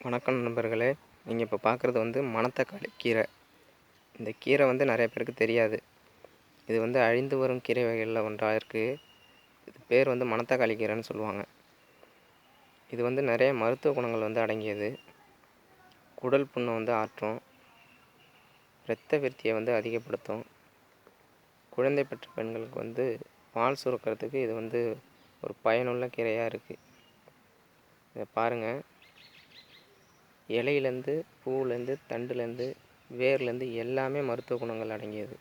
வணக்கம் நண்பர்களே. நீங்கள் இப்போ பார்க்குறது வந்து மணத்தக்காளி கீரை. இந்த கீரை வந்து நிறைய பேருக்கு தெரியாது. இது வந்து அழிந்து வரும் கீரை வகைகளில் ஒன்றாக இருக்குது. இது பேர் வந்து மணத்தக்காளி கீரைன்னு சொல்லுவாங்க. இது வந்து நிறைய மருத்துவ குணங்கள் வந்து அடங்கியது. குடல் புண்ணை வந்து ஆற்றும், இரத்த விருத்தியை வந்து அதிகப்படுத்தும், குழந்தை பெற்ற பெண்களுக்கு வந்து பால் சுரக்கிறதுக்கு இது வந்து ஒரு பயனுள்ள கீரையாக இருக்குது. இதை பாருங்கள், இலையிலேருந்து பூவிலேருந்து தண்டுலேருந்து வேர்லேருந்து எல்லாமே மருத்துவ குணங்கள் அடங்கியது.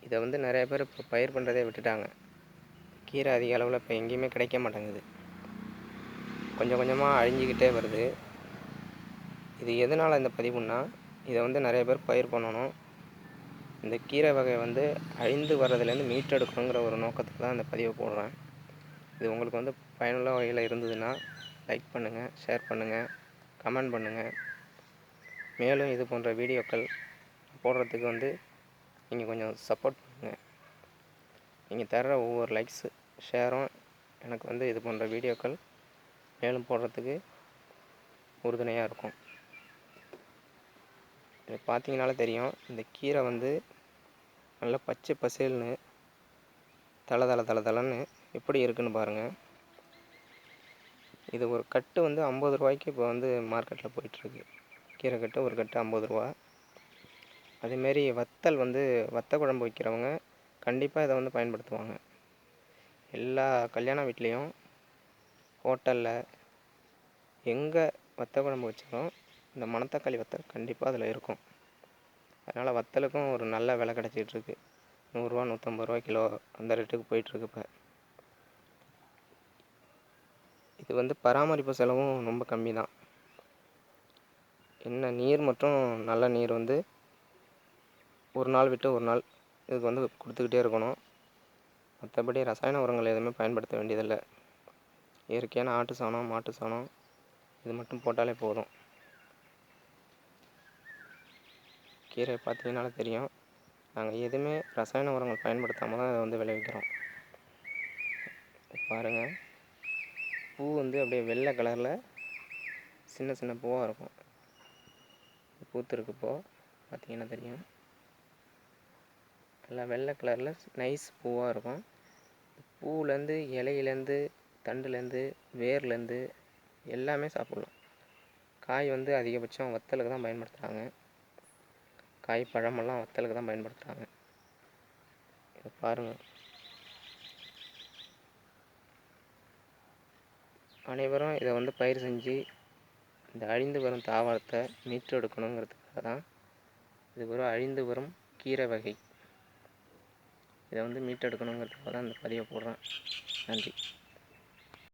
இதை வந்து நிறைய பேர் இப்போ பயிர் பண்ணுறதே விட்டுட்டாங்க. கீரை அதிக அளவில் இப்போ எங்கேயுமே கிடைக்க மாட்டேங்குது. கொஞ்சம் கொஞ்சமாக அழிஞ்சிக்கிட்டே வருது. இது எதனால் இந்த பதிவுன்னா, இதை வந்து நிறைய பேர் பயிர் பண்ணணும். இந்த கீரை வகை வந்து அழிந்து வர்றதுலேருந்து மீட்டெடுக்கணுங்கிற ஒரு நோக்கத்துக்கு தான் இந்த பதிவை போடுறேன். இது உங்களுக்கு வந்து பயனுள்ள வகையில் இருந்ததுன்னா லைக் பண்ணுங்கள், ஷேர் பண்ணுங்கள், கமெண்ட் பண்ணுங்கள். மேலும் இது போன்ற வீடியோக்கள் போடுறதுக்கு வந்து நீங்கள் கொஞ்சம் சப்போர்ட் பண்ணுங்கள். நீங்கள் தர்ற ஒவ்வொரு லைக்ஸு ஷேரும் எனக்கு வந்து இது போன்ற வீடியோக்கள் மேலும் போடுறதுக்கு உறுதுணையாக இருக்கும். இதை பார்த்தீங்கனாலே தெரியும், இந்த கீரை வந்து நல்லா பச்சை பசேல்னு தளன்னு எப்படி இருக்குன்னு பாருங்கள். இது ஒரு கட்டு வந்து 50 ரூபாய்க்கு இப்போ வந்து மார்க்கெட்டில் போயிட்டுருக்கு. கீரை கட்டு ஒரு கட்டு 50 ரூபா. அதேமாரி வத்தல் வந்து வத்த குழம்பு வைக்கிறவங்க கண்டிப்பாக இதை வந்து பயன்படுத்துவாங்க. எல்லா கல்யாண வீட்லேயும், ஹோட்டலில் எங்கே வத்த குழம்பு வச்சாலும் இந்த மணத்தக்காளி வத்தல் கண்டிப்பாக அதில் இருக்கும். அதனால் வத்தலுக்கும் ஒரு நல்ல விலை கிடச்சிட்ருக்கு. 100 ரூபா 150 ரூபா கிலோ அந்த ரேட்டுக்கு போயிட்டுருக்கு. இப்போ இது வந்து பராமரிப்பு செலவும் ரொம்ப கம்மி தான். என்ன நீர் மற்றும் நல்ல நீர் வந்து ஒரு நாள் விட்டு ஒரு நாள் இதுக்கு வந்து கொடுத்துக்கிட்டே இருக்கணும். மற்றபடி ரசாயன உரங்கள் எதுவுமே பயன்படுத்த வேண்டியதில்லை. இயற்கையான ஆட்டு சாணம், மாட்டு சாணம் இது மட்டும் போட்டாலே போதும். கீரை பார்த்தீங்கன்னாலே தெரியும், நாங்கள் எதுவுமே ரசாயன உரங்கள் பயன்படுத்தாமல் தான் அதை வந்து விளைவிக்கிறோம். பாருங்கள், பூ வந்து அப்படியே வெள்ளை கலரில் சின்ன சின்ன பூவாக இருக்கும். பூத்திருக்கு இப்போது பார்த்தீங்கன்னா தெரியும். நல்லா வெள்ளை கலரில் நைஸ் பூவாக இருக்கும். பூவிலேருந்து, இலையிலேருந்து, தண்டுலேருந்து, வேர்லேருந்து எல்லாமே சாப்பிட்லாம். காய் வந்து அதிகபட்சம் வத்தலுக்கு தான் பயன்படுத்துகிறாங்க. காய் பழமெல்லாம் வத்தலுக்கு தான் பயன்படுத்துகிறாங்க. இதை பாருங்கள். அனைவரும் இதை வந்து பயிர் செஞ்சு இந்த அழிந்து வரும் தாவரத்தை மீட்டெடுக்கணுங்கிறதுக்காக தான். இது ஒரு அழிந்து வரும் கீரை வகை. இதை வந்து மீட்டெடுக்கணுங்கிறதுக்காக தான் இந்த பதிவை போடுறேன். நன்றி.